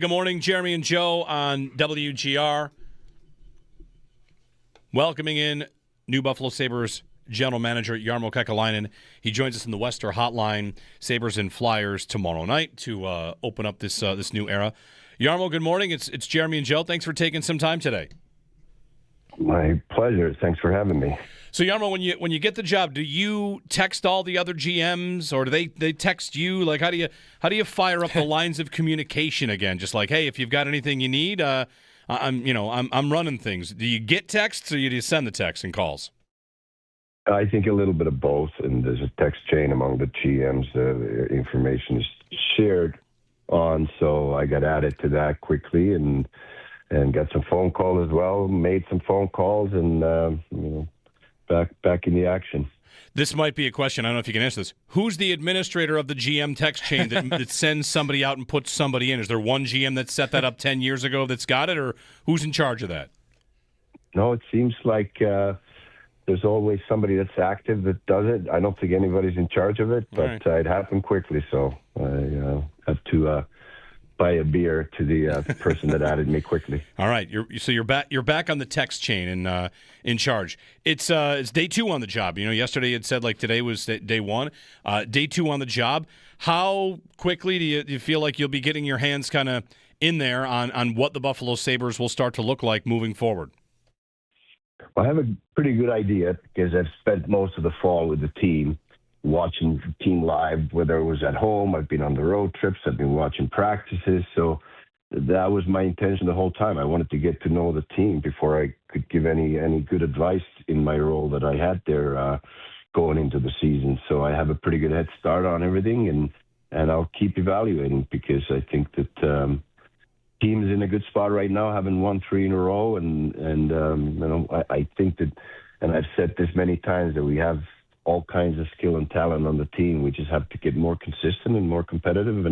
Good morning, Jeremy and Joe on WGR. Welcoming in new Buffalo Sabres general manager Jarmo Kekäläinen. He joins us in the Wester Hotline, Sabres and Flyers tomorrow night to open up this new era. Jarmo, good morning. It's Jeremy and Joe. Thanks for taking some time today. My pleasure. Thanks for having me. So, Jarmo, when you get the job, do you text all the other GMs, or do they text you? Like, how do you fire up the lines of communication again? Just like, hey, if you've got anything you need, I'm running things. Do you get texts, or do you send the texts and calls? I think a little bit of both, and there's a text chain among the GMs. The information is shared on, so I got added to that quickly and got some phone calls as well. Made some phone calls and back in the action. This might be a question. I don't know if you can answer this. Who's the administrator of the GM text chain that sends somebody out and puts somebody in? Is there one GM that set that up 10 years ago that's got it, or who's in charge of that? No, it seems like there's always somebody that's active that does it. I don't think anybody's in charge of it, but it happened quickly, so I had to buy a beer to the person that added me quickly. All right, you're back on the text chain and in charge. It's day 2 on the job. Yesterday it said like today was day 1. Day 2 on the job. How quickly do you feel like you'll be getting your hands kind of in there on what the Buffalo Sabres will start to look like moving forward? Well, I have a pretty good idea because I've spent most of the fall with the team, watching the team live, whether it was at home, I've been on the road trips, I've been watching practices. So that was my intention the whole time. I wanted to get to know the team before I could give any good advice in my role that I had there going into the season. So I have a pretty good head start on everything, and I'll keep evaluating because I think that team is in a good spot right now, having won 3 in a row. And I think that, and I've said this many times, that we have all kinds of skill and talent on the team. We just have to get more consistent and more competitive,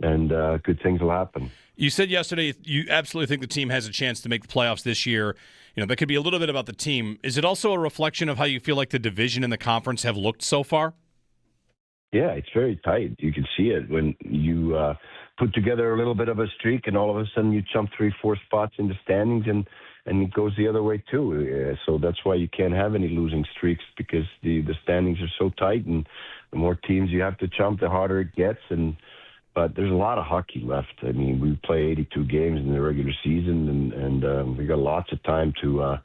and good things will happen. You said yesterday you absolutely think the team has a chance to make the playoffs this year. That could be a little bit about the team. Is it also a reflection of how you feel like the division and the conference have looked so far? Yeah, it's very tight. You can see it when you put together a little bit of a streak, and all of a sudden you jump 3-4 spots in the standings, and it goes the other way too. So that's why you can't have any losing streaks, because the standings are so tight, and the more teams you have to jump, the harder it gets. But there's a lot of hockey left. I mean, we play 82 games in the regular season, and we got lots of time to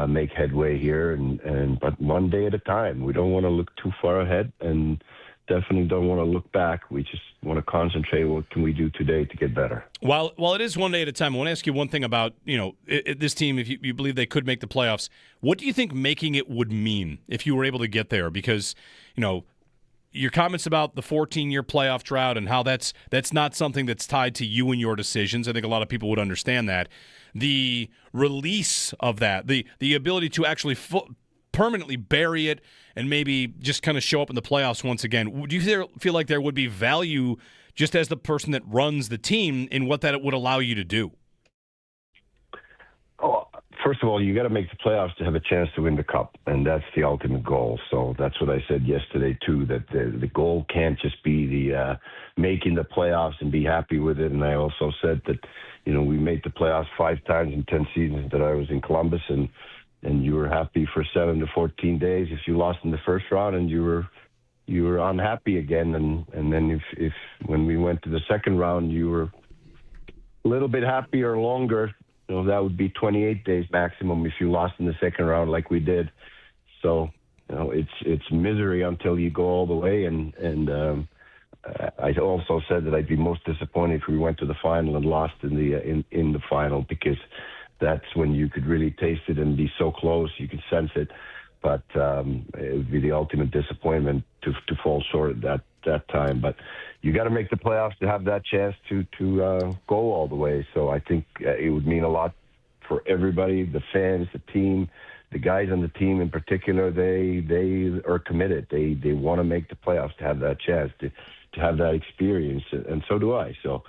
make headway here, but one day at a time. We don't want to look too far ahead, and definitely don't want to look back. We just want to concentrate. What can we do today to get better? While it is one day at a time, I want to ask you one thing about this team. If you believe they could make the playoffs, what do you think making it would mean if you were able to get there? Because your comments about the 14-year playoff drought and how that's not something that's tied to you and your decisions. I think a lot of people would understand that. The release of that, the ability to actually permanently bury it and maybe just kind of show up in the playoffs once again. Do you feel like there would be value just as the person that runs the team in what that would allow you to do? Oh, first of all, you got to make the playoffs to have a chance to win the cup, and that's the ultimate goal. So that's what I said yesterday too, that the goal can't just be the making the playoffs and be happy with it. And I also said that we made the playoffs 5 times in 10 seasons that I was in Columbus, and you were happy for 7 to 14 days if you lost in the first round, and you were unhappy again, and then if when we went to the second round you were a little bit happier longer, that would be 28 days maximum if you lost in the second round like we did. So it's misery until you go all the way, and I also said that I'd be most disappointed if we went to the final and lost in the final, because that's when you could really taste it and be so close, you could sense it. But it would be the ultimate disappointment to fall short at that time. But you got to make the playoffs to have that chance to go all the way. So I think it would mean a lot for everybody, the fans, the team, the guys on the team in particular. They are committed. They want to make the playoffs to have that chance, to have that experience, and so do I. So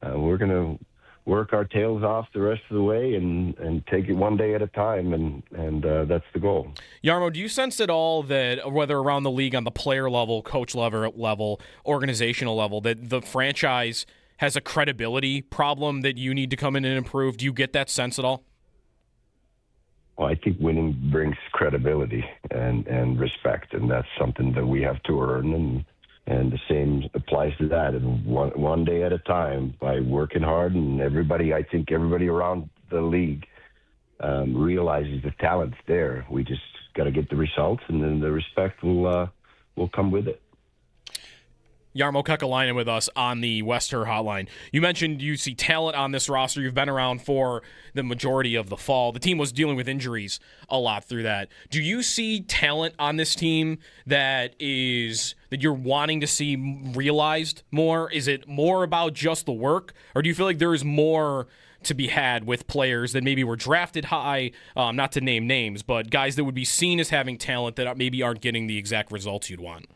we're going to work our tails off the rest of the way and take it one day at a time, and that's the goal. Jarmo, do you sense at all that, whether around the league on the player level, coach level, organizational level, that the franchise has a credibility problem that you need to come in and improve? Do you get that sense at all? Well, I think winning brings credibility and respect, and that's something that we have to earn, and the same applies to that. And one day at a time, by working hard, and I think everybody around the league realizes the talent's there. We just got to get the results, and then the respect will come with it. Jarmo Kekäläinen with us on the Wester Hotline. You mentioned you see talent on this roster. You've been around for the majority of the fall. The team was dealing with injuries a lot through that. Do you see talent on this team that you're wanting to see realized more? Is it more about just the work, or do you feel like there is more to be had with players that maybe were drafted high, not to name names, but guys that would be seen as having talent that maybe aren't getting the exact results you'd want?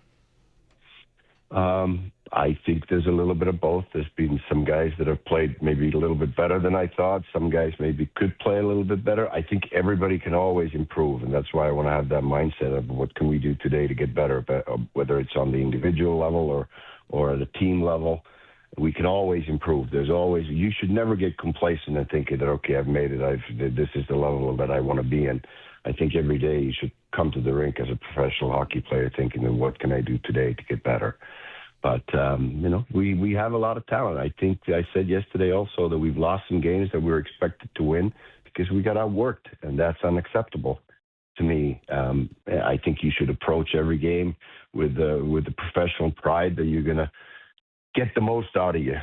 I think there's a little bit of both. There's been some guys that have played maybe a little bit better than I thought. Some guys maybe could play a little bit better. I think everybody can always improve, and that's why I want to have that mindset of what can we do today to get better, whether it's on the individual level or at a team level. We can always improve. You should never get complacent and thinking that, okay, I've made it. This is the level that I want to be in. I think every day you should come to the rink as a professional hockey player thinking, then what can I do today to get better? But, we have a lot of talent. I think I said yesterday also that we've lost some games that we were expected to win because we got outworked, and that's unacceptable to me. I think you should approach every game with the professional pride that you're going to get the most out of you,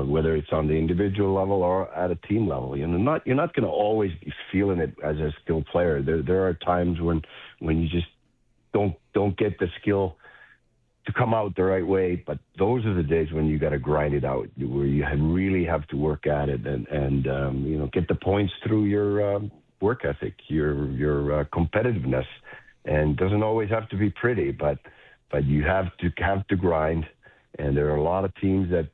whether it's on the individual level or at a team level. You're not going to always be feeling it as a skilled player. There are times when you just don't get the skill to come out the right way, but those are the days when you got to grind it out, where you really have to work at it and get the points through your work ethic, your competitiveness, and it doesn't always have to be pretty, but you have to grind. And there are a lot of teams that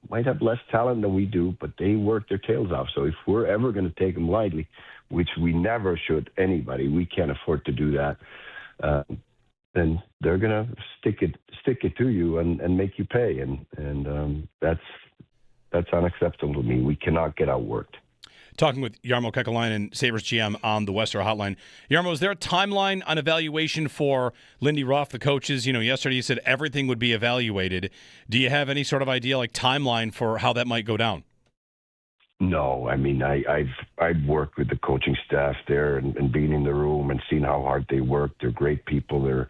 might have less talent than we do, but they work their tails off. So if we're ever going to take them lightly, which we never should, anybody, we can't afford to do that, then they're going to stick it to you and make you pay. And that's unacceptable to me. We cannot get outworked. Talking with Jarmo Kekäläinen, Sabres GM, on the Wester Hotline. Jarmo, is there a timeline on evaluation for Lindy Ruff, the coaches? Yesterday you said everything would be evaluated. Do you have any sort of idea, like timeline for how that might go down? No, I mean, I've worked with the coaching staff there and been in the room and seen how hard they work. They're great people. They're,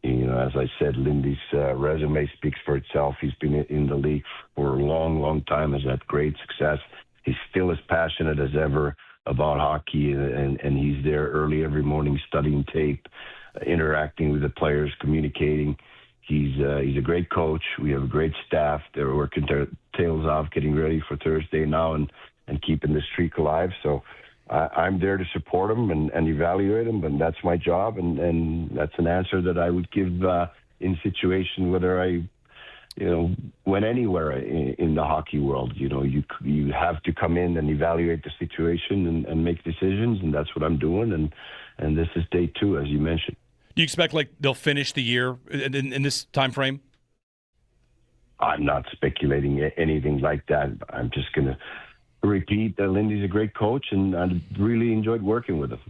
as I said, Lindy's resume speaks for itself. He's been in the league for a long, long time, has had great success. He's still as passionate as ever about hockey, and he's there early every morning studying tape, interacting with the players, communicating. He's a great coach. We have a great staff. They're working their tails off, getting ready for Thursday now and keeping the streak alive. So I'm there to support them and evaluate them, and that's my job, and that's an answer that I would give in situation whether I went anywhere in the hockey world. You have to come in and evaluate the situation and make decisions, and that's what I'm doing. And this is day 2, as you mentioned. Do you expect they'll finish the year in this time frame? I'm not speculating anything like that. I'm just going to repeat that Lindy's a great coach, and I really enjoyed working with him.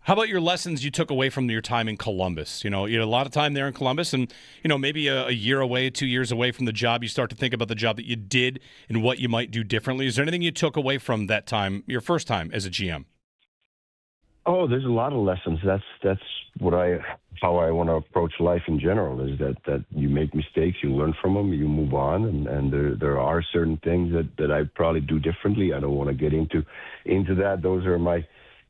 How about your lessons you took away from your time in Columbus? You had a lot of time there in Columbus, and maybe a year away, 2 years away from the job, you start to think about the job that you did and what you might do differently. Is there anything you took away from that time, your first time as a GM? Oh, there's a lot of lessons. That's how I want to approach life in general. Is that you make mistakes, you learn from them, you move on, and there are certain things that I probably do differently. I don't want to get into that. Those are my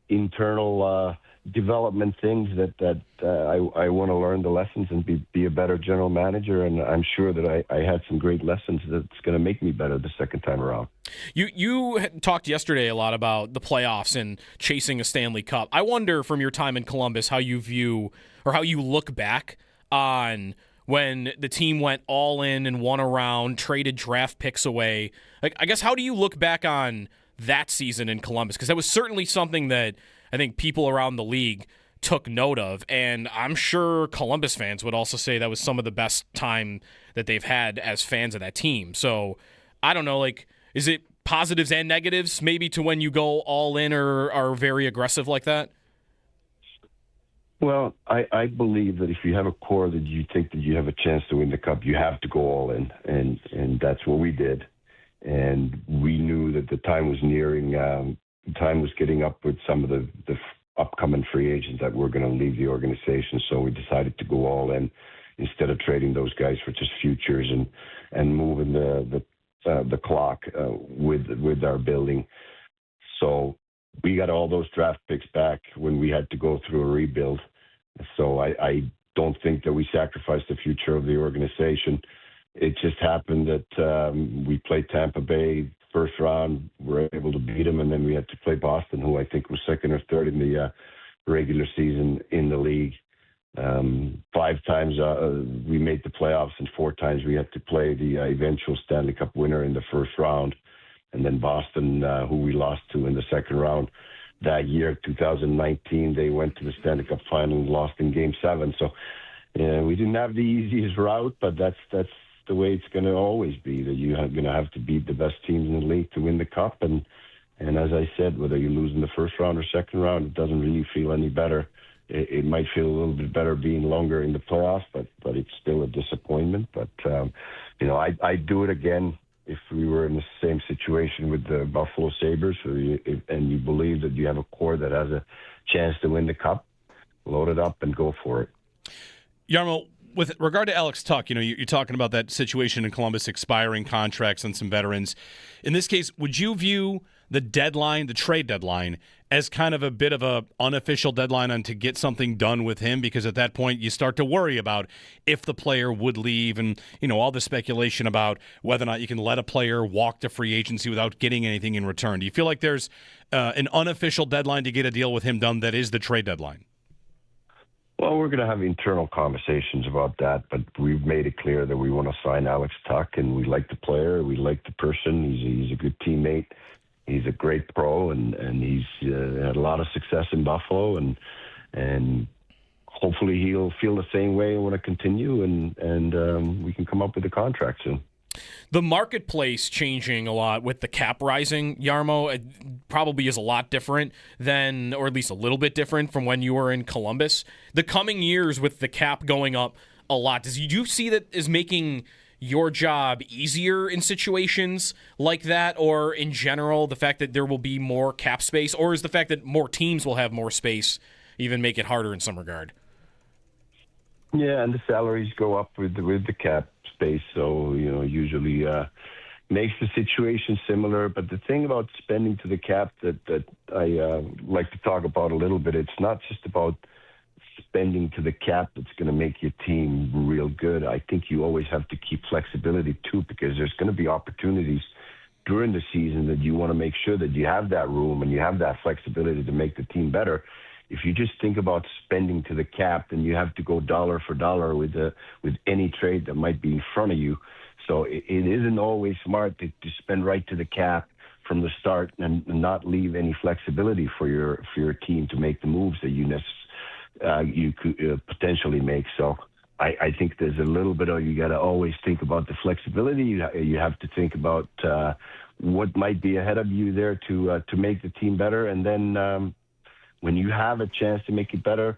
internal development things that I want to learn the lessons and be a better general manager. And I'm sure that I had some great lessons that's going to make me better the second time around. You talked yesterday a lot about the playoffs and chasing a Stanley Cup. I wonder from your time in Columbus how you view or how you look back on when the team went all in and won a round, traded draft picks away. I guess, how do you look back on that season in Columbus? Because that was certainly something that I think people around the league took note of, and I'm sure Columbus fans would also say that was some of the best time that they've had as fans of that team. So I don't know, like, is it positives and negatives maybe to when you go all in or are very aggressive like that? Well, I believe that if you have a core that you think that you have a chance to win the cup, you have to go all in, and that's what we did. And we knew that the time was nearing. Time was getting up with some of the upcoming free agents that were going to leave the organization. So we decided to go all in instead of trading those guys for just futures and moving the clock with our building. So we got all those draft picks back when we had to go through a rebuild. So I don't think that we sacrificed the future of the organization. It just happened that we played Tampa Bay first round, were able to beat them, and then we had to play Boston, who I think was second or third in the regular season in the league. 5 times we made the playoffs, and 4 times we had to play the eventual Stanley Cup winner in the first round. And then Boston, who we lost to in the second round that year, 2019, they went to the Stanley Cup final and lost in Game 7. So we didn't have the easiest route, but that's the way it's going to always be, that you're going to have to beat the best teams in the league to win the cup. And as I said, whether you lose in the first round or second round, it doesn't really feel any better. It might feel a little bit better being longer in the playoffs, but it's still a disappointment. But, I'd do it again if we were in the same situation with the Buffalo Sabres, and you believe that you have a core that has a chance to win the cup, load it up and go for it. Jarmo, with regard to Alex Tuch, you're talking about that situation in Columbus, expiring contracts on some veterans. In this case, would you view the deadline, the trade deadline, as kind of a bit of a unofficial deadline on to get something done with him? Because at that point, you start to worry about if the player would leave and, all the speculation about whether or not you can let a player walk to free agency without getting anything in return. Do you feel like there's an unofficial deadline to get a deal with him done that is the trade deadline? Well, we're going to have internal conversations about that, but we've made it clear that we want to sign Alex Tuch, and we like the player, we like the person. He's a good teammate. He's a great pro, and he's had a lot of success in Buffalo, and hopefully he'll feel the same way and want to continue, and we can come up with a contract soon. The marketplace changing a lot with the cap rising, Jarmo, it probably is a lot different than, or at least a little bit different from when you were in Columbus. The coming years with the cap going up a lot, do you see that as making your job easier in situations like that, or in general, the fact that there will be more cap space, or is the fact that more teams will have more space even make it harder in some regard? Yeah, and the salaries go up with the cap space, so usually makes the situation similar. But the thing about spending to the cap that I like to talk about a little bit, it's not just about spending to the cap that's going to make your team real good. I think you always have to keep flexibility too, because there's going to be opportunities during the season that you want to make sure that you have that room and you have that flexibility to make the team better. If you just think about spending to the cap, then you have to go dollar for dollar with any trade that might be in front of you. So it isn't always smart to spend right to the cap from the start and not leave any flexibility for your team to make the moves that you could potentially make. So I think there's a little bit of, you got to always think about the flexibility. You have to think about what might be ahead of you there to make the team better, and then when you have a chance to make it better,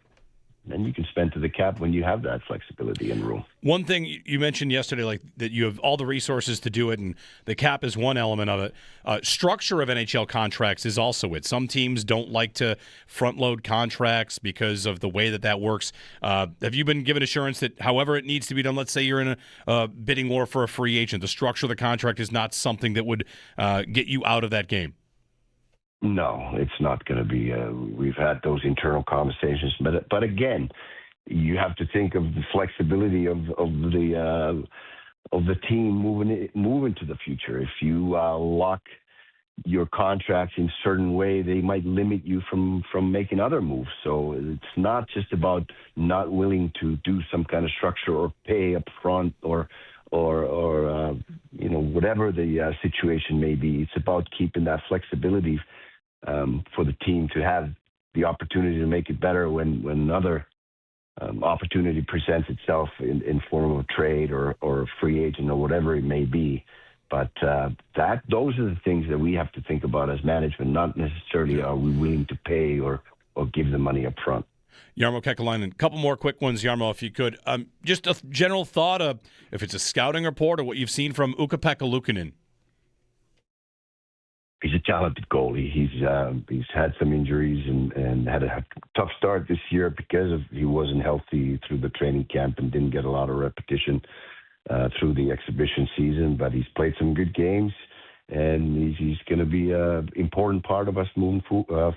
then you can spend to the cap when you have that flexibility and room. One thing you mentioned yesterday, like that you have all the resources to do it, and the cap is one element of it. Structure of NHL contracts is also it. Some teams don't like to front-load contracts because of the way that works. Have you been given assurance that however it needs to be done, let's say you're in a bidding war for a free agent, the structure of the contract is not something that would get you out of that game? No, it's not going to be. We've had those internal conversations, but again, you have to think of the flexibility of the team moving to the future. If you lock your contracts in a certain way, they might limit you from making other moves. So it's not just about not willing to do some kind of structure or pay up front or whatever the situation may be. It's about keeping that flexibility for the team to have the opportunity to make it better when another opportunity presents itself in form of a trade or a free agent or whatever it may be. But those are the things that we have to think about as management, not necessarily are we willing to pay or give the money up front. Jarmo Kekäläinen, a couple more quick ones, Jarmo, if you could. Just a general thought of if it's a scouting report or what you've seen from Ukko-Pekka Luukkonen. He's a talented goalie. He's had some injuries and had a tough start this year because he wasn't healthy through the training camp and didn't get a lot of repetition through the exhibition season. But he's played some good games, and he's going to be an important part of us moving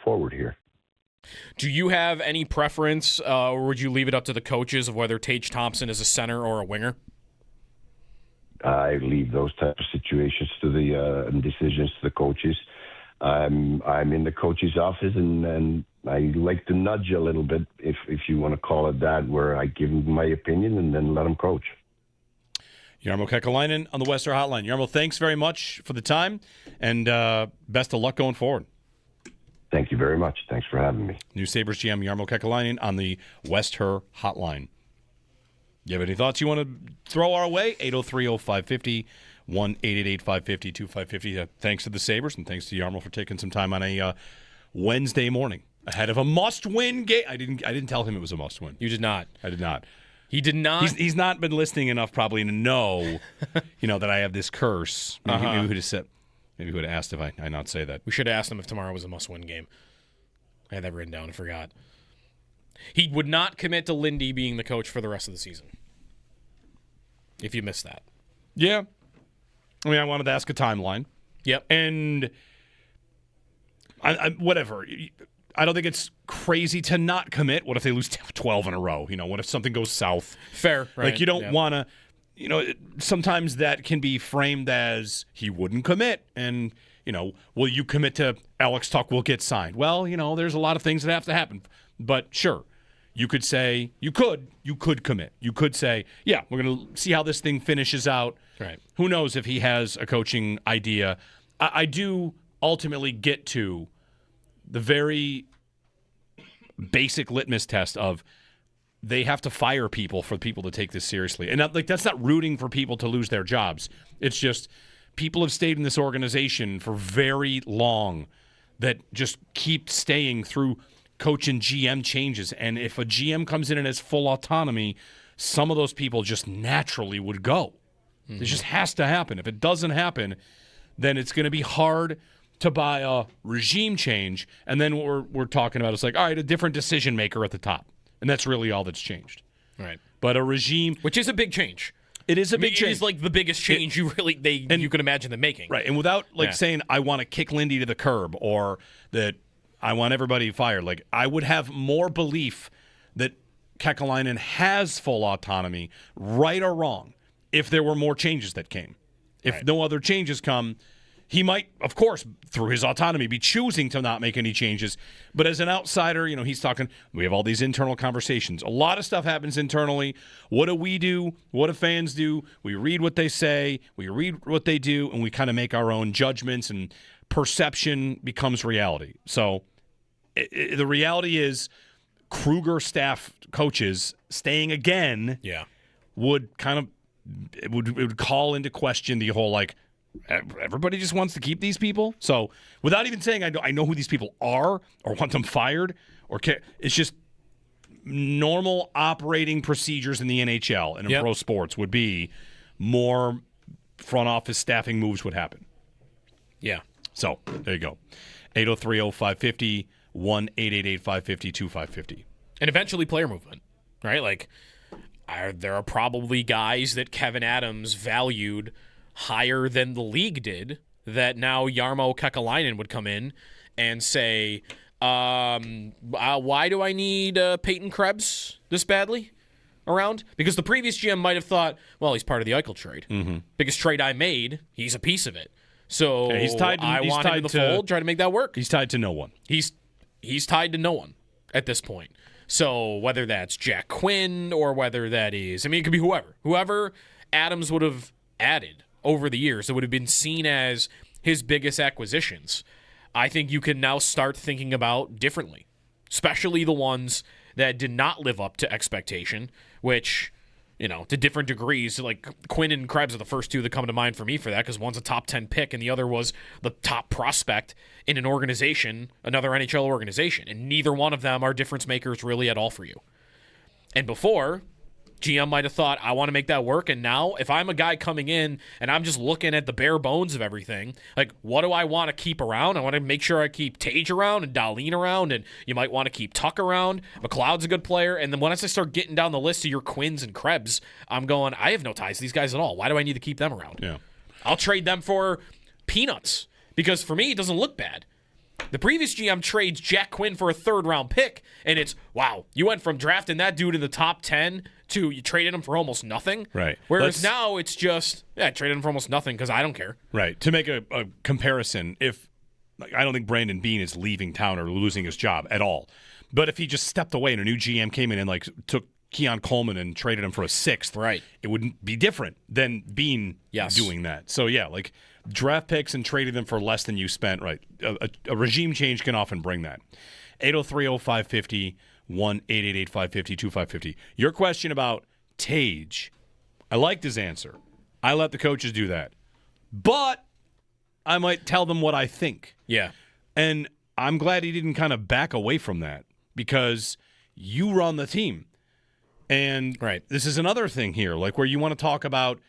forward here. Do you have any preference, or would you leave it up to the coaches of whether Tage Thompson is a center or a winger? I leave those type of situations to the decisions to the coaches. I'm in the coach's office, and I like to nudge a little bit, if you want to call it that, where I give them my opinion and then let them coach. Jarmo Kekäläinen on the Western Hotline. Jarmo, thanks very much for the time, and best of luck going forward. Thank you very much. Thanks for having me. New Sabres GM Jarmo Kekäläinen on the Western Hotline. You have any thoughts you want to throw our way? 803-0550, 1-888-550-2550. Thanks to the Sabres, and thanks to Jarmo for taking some time on a Wednesday morning ahead of a must-win game. I didn't tell him it was a must-win. You did not. I did not. He did not. He's not been listening enough probably to know, that I have this curse. Maybe he would have said. Maybe he would have asked if I not say that. We should have asked him if tomorrow was a must-win game. I had that written down and forgot. He would not commit to Lindy being the coach for the rest of the season. If you missed that. Yeah. I mean, I wanted to ask a timeline. Yep. And I whatever. I don't think it's crazy to not commit. What if they lose 12 in a row? What if something goes south? Fair. Right. Like, you don't want to... sometimes that can be framed as he wouldn't commit. And, will you commit to Alex Tuch will get signed? Well, there's a lot of things that have to happen. But sure, you could say, you could commit. You could say, yeah, we're going to see how this thing finishes out. Right. Who knows if he has a coaching idea. I do ultimately get to the very basic litmus test of, they have to fire people for people to take this seriously. And that's not rooting for people to lose their jobs. It's just people have stayed in this organization for very long that just keep staying through coach and GM changes. And if a GM comes in and has full autonomy, some of those people just naturally would go. Mm-hmm. It just has to happen. If it doesn't happen, then it's going to be hard to buy a regime change. And then what we're talking about is like, all right, a different decision maker at the top. And that's really all that's changed. Right. But a regime... Which is a big change. It is a big change. It is like the biggest change you could imagine them making. Right. And without saying, I want to kick Lindy to the curb or that I want everybody fired, like I would have more belief that Kekäläinen has full autonomy, right or wrong, if there were more changes that came. If no other changes come... He might, of course, through his autonomy, be choosing to not make any changes. But as an outsider, he's talking, we have all these internal conversations. A lot of stuff happens internally. What do we do? What do fans do? We read what they say. We read what they do, and we kind of make our own judgments, and perception becomes reality. So the reality is Kruger staff coaches staying again would kind of it would call into question the whole, like, everybody just wants to keep these people. So without even saying I know who these people are or want them fired or care, it's just normal operating procedures in the NHL and in pro sports would be more front office staffing moves would happen. Yeah. So there you go. 803-0550, 1-888-550-2550. And eventually player movement, right? Like there are probably guys that Kevin Adams valued higher than the league did, that now Jarmo Kekäläinen would come in and say, why do I need Peyton Krebs this badly around? Because the previous GM might have thought, well, he's part of the Eichel trade. Mm-hmm. Biggest trade I made, he's a piece of it. So I want him in the fold, try to make that work. He's tied to no one. He's tied to no one at this point. So whether that's Jack Quinn or whether that is, it could be whoever. Whoever Adams would have added over the years, it would have been seen as his biggest acquisitions. I think you can now start thinking about differently, especially the ones that did not live up to expectation, which, to different degrees. Like Quinn and Krebs are the first two that come to mind for me for that, because one's a top 10 pick and the other was the top prospect in an organization, another NHL organization. And neither one of them are difference makers really at all for you. And before, GM might have thought, I want to make that work. And now, if I'm a guy coming in and I'm just looking at the bare bones of everything, like, what do I want to keep around? I want to make sure I keep Tage around and Dahlin around, and you might want to keep Tuch around. McLeod's a good player. And then once I start getting down the list of your Quinns and Krebs, I'm going, I have no ties to these guys at all. Why do I need to keep them around? Yeah. I'll trade them for peanuts, because for me, it doesn't look bad. The previous GM trades Jack Quinn for a third-round pick, and it's, wow, you went from drafting that dude in the top 10 to you traded him for almost nothing. Right. Whereas now it's just, I traded him for almost nothing because I don't care. Right. To make a comparison, I don't think Brandon Beane is leaving town or losing his job at all. But if he just stepped away and a new GM came in and took Keon Coleman and traded him for a sixth, right, it wouldn't be different than Beane doing that. So, yeah, draft picks and trading them for less than you spent, right. A regime change can often bring that. 803-0550, 1-888-550-2550. Your question about Tage, I liked his answer. I let the coaches do that. But I might tell them what I think. Yeah. And I'm glad he didn't kind of back away from that, because you run the team. And this is another thing here, where you want to talk about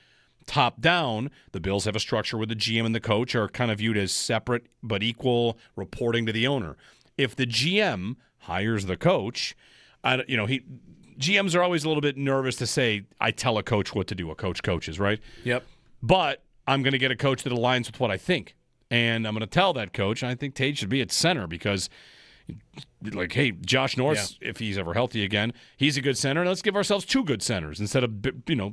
top down. The Bills have a structure where the GM and the coach are kind of viewed as separate but equal, reporting to the owner. If the GM hires the coach, GMs are always a little bit nervous to say, I tell a coach what to do. A coach coaches, right? Yep. But I'm going to get a coach that aligns with what I think. And I'm going to tell that coach, I think Tage should be at center, because hey, Josh Norris, if he's ever healthy again, he's a good center. Let's give ourselves two good centers instead of,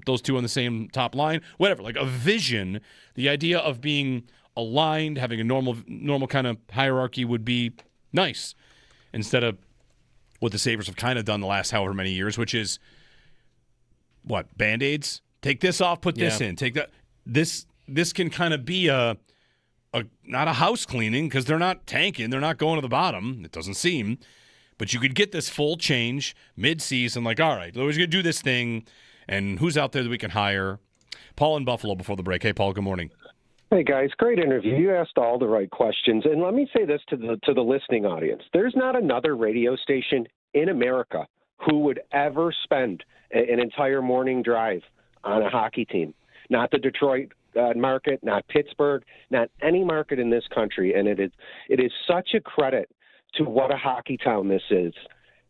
those two on the same top line. Whatever, a vision, the idea of being aligned, having a normal kind of hierarchy would be nice, instead of what the Sabres have kind of done the last however many years, which is, Band-Aids? Take this off, put this in. Take that. This can kind of be not a house cleaning, because they're not tanking. They're not going to the bottom. It doesn't seem. But you could get this full change mid-season, all right, we're going to do this thing, and who's out there that we can hire? Paul in Buffalo before the break. Hey, Paul, good morning. Hey, guys, great interview. You asked all the right questions. And let me say this to the listening audience. There's not another radio station in America who would ever spend an entire morning drive on a hockey team. Not the Detroit market, not Pittsburgh, not any market in this country. And it is such a credit to what a hockey town this is,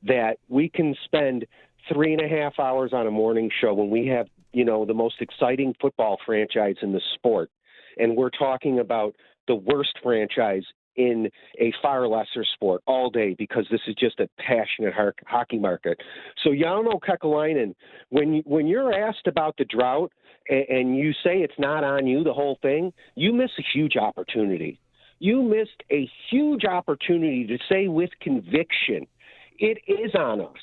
that we can spend 3.5 hours on a morning show when we have, the most exciting football franchise in the sport. And we're talking about the worst franchise in a far lesser sport all day, because this is just a passionate hockey market. So Jarmo Kekäläinen, when you're asked about the drought and you say it's not on you, the whole thing, you miss a huge opportunity. You missed a huge opportunity to say with conviction, it is on us.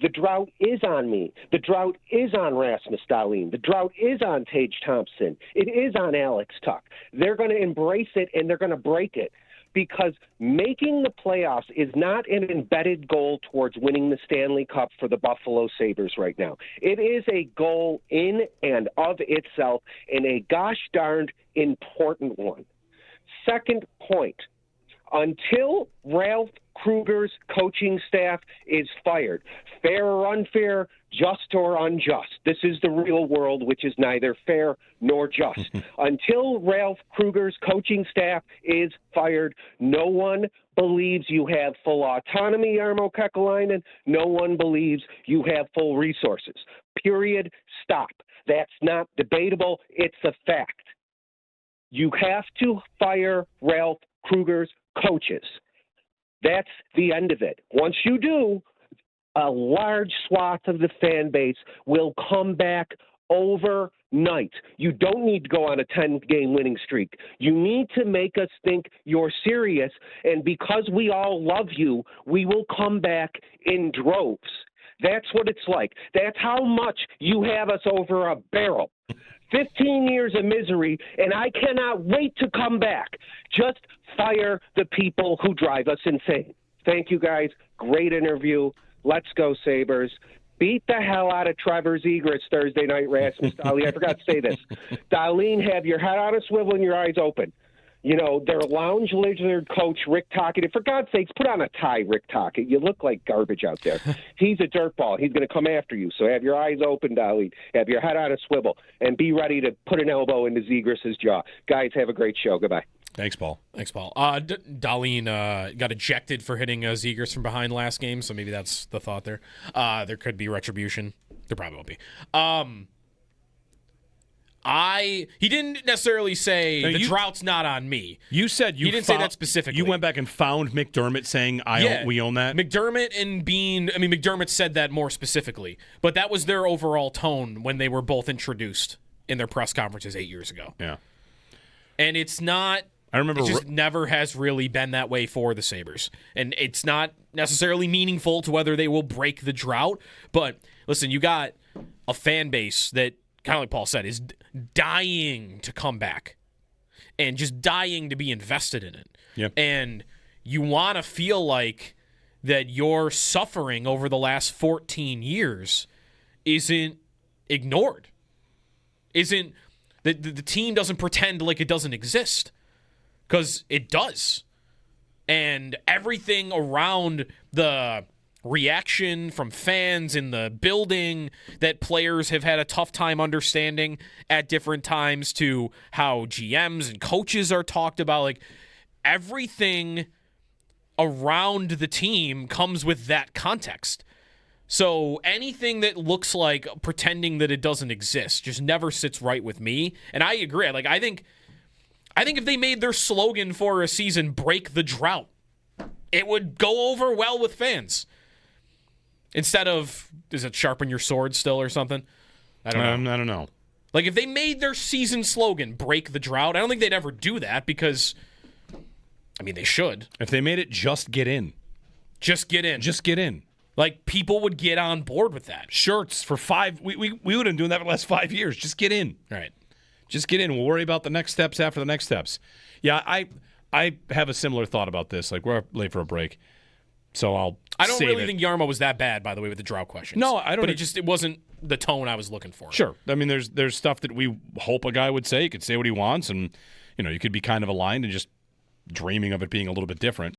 The drought is on me. The drought is on Rasmus Dahlin. The drought is on Tage Thompson. It is on Alex Tuch. They're going to embrace it, and they're going to break it, because making the playoffs is not an embedded goal towards winning the Stanley Cup for the Buffalo Sabres right now. It is a goal in and of itself, and a gosh darned important one. Second point, until Ralph Kruger's coaching staff is fired, fair or unfair, just or unjust. This is the real world, which is neither fair nor just. Until Ralph Kruger's coaching staff is fired, no one believes you have full autonomy, Jarmo Kekäläinen. No one believes you have full resources. Period. Stop. That's not debatable. It's a fact. You have to fire Ralph Kruger's coaches. That's the end of it. Once you do, a large swath of the fan base will come back overnight. You don't need to go on a 10-game winning streak. You need to make us think you're serious, and because we all love you, we will come back in droves. That's what it's like. That's how much you have us over a barrel. 15 years of misery, and I cannot wait to come back. Just fire the people who drive us insane. Thank you, guys. Great interview. Let's go, Sabres. Beat the hell out of Trevor Zegras Thursday night, Rasmus Dahlin. I forgot to say this. Dahlin, have your head on a swivel and your eyes open. You know, their lounge lizard coach, Rick Tocchet, for God's sakes, put on a tie, Rick Tocchet. You look like garbage out there. He's a dirtball. He's going to come after you. So have your eyes open, Dahlin. Have your head on a swivel. And be ready to put an elbow into Zegras' jaw. Guys, have a great show. Goodbye. Thanks, Paul. Dahlin got ejected for hitting Zegras from behind last game, so maybe that's the thought there. There could be retribution. There probably won't be. He didn't necessarily say the drought's not on me. You said you didn't say that specifically. You went back and found McDermott saying we own that. McDermott and Bean. I mean, McDermott said that more specifically, but that was their overall tone when they were both introduced in their press conferences 8 years ago. Yeah, and it's not. I remember it just never has really been that way for the Sabres. And it's not necessarily meaningful to whether they will break the drought. But listen, you got a fan base that, kind of like Paul said, is dying to come back and just dying to be invested in it. Yep. And you want to feel like that your suffering over the last 14 years isn't ignored. Isn't the team doesn't pretend like it doesn't exist. Because it does. And everything around the reaction from fans in the building that players have had a tough time understanding at different times to how GMs and coaches are talked about. Like, everything around the team comes with that context. So anything that looks like pretending that it doesn't exist just never sits right with me. And I agree. Like, I think if they made their slogan for a season "Break the Drought," it would go over well with fans. Instead of, is it "Sharpen Your Sword" still or something? I don't know. Like, if they made their season slogan "Break the Drought," I don't think they'd ever do that because, I mean, they should. If they made it "Just Get In." Just get in. Just get in. Like, people would get on board with that. Shirts for 5. We would have been doing that for the last 5 years. Just get in. Right. Just get in. We'll worry about the next steps after the next steps. Yeah, I have a similar thought about this. Like, we're late for a break, so I don't save really it. think Jarmo was that bad, by the way, with the drought questions. No, I don't. But it wasn't the tone I was looking for. Sure. I mean, there's stuff that we hope a guy would say. He could say what he wants, and you could be kind of aligned and just dreaming of it being a little bit different.